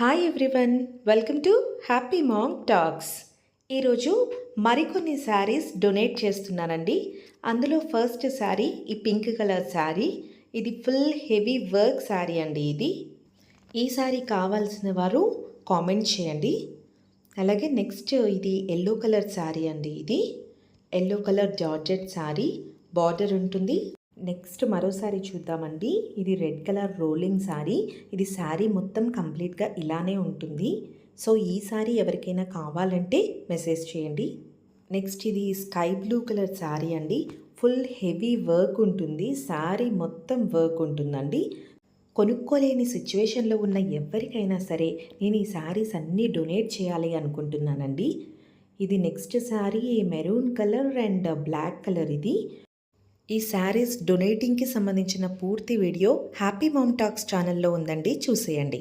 Hi everyone, welcome to happy ma'am talks. ఈరోజు మరికొన్ని saris donate చేస్తున్నానండి. అందులో ఫస్ట్ శారీ ఈ పింక్ కలర్ శారీ. ఇది ఫుల్ హెవీ వర్క్ శారీ అండి. ఈ శారీ కావాల్సిన వారు కామెంట్ చేయండి. అలాగే నెక్స్ట్ ఇది ఎల్లో కలర్ శారీ అండి. ఇది yellow colour georgette sari, border ఉంటుంది. నెక్స్ట్ మరోసారి చూద్దామండి. ఇది రెడ్ కలర్ రోలింగ్ శారీ. ఇది శారీ మొత్తం కంప్లీట్గా ఇలానే ఉంటుంది. సో ఈ శారీ ఎవరికైనా కావాలంటే మెసేజ్ చేయండి. నెక్స్ట్ ఇది స్కై బ్లూ కలర్ శారీ అండి. ఫుల్ హెవీ వర్క్ ఉంటుంది. శారీ మొత్తం వర్క్ ఉంటుందండి. కొనుక్కోలేని సిచ్యువేషన్లో ఉన్న ఎవరికైనా సరే నేను ఈ శారీస్ అన్నీ డొనేట్ చేయాలి అనుకుంటున్నానండి. ఇది next sari maroon colour and black colour. ఈ శారీస్ డొనేటింగ్కి సంబంధించిన పూర్తి వీడియో హ్యాపీ మామ్ టాక్స్ ఛానల్లో ఉందండి, చూసేయండి.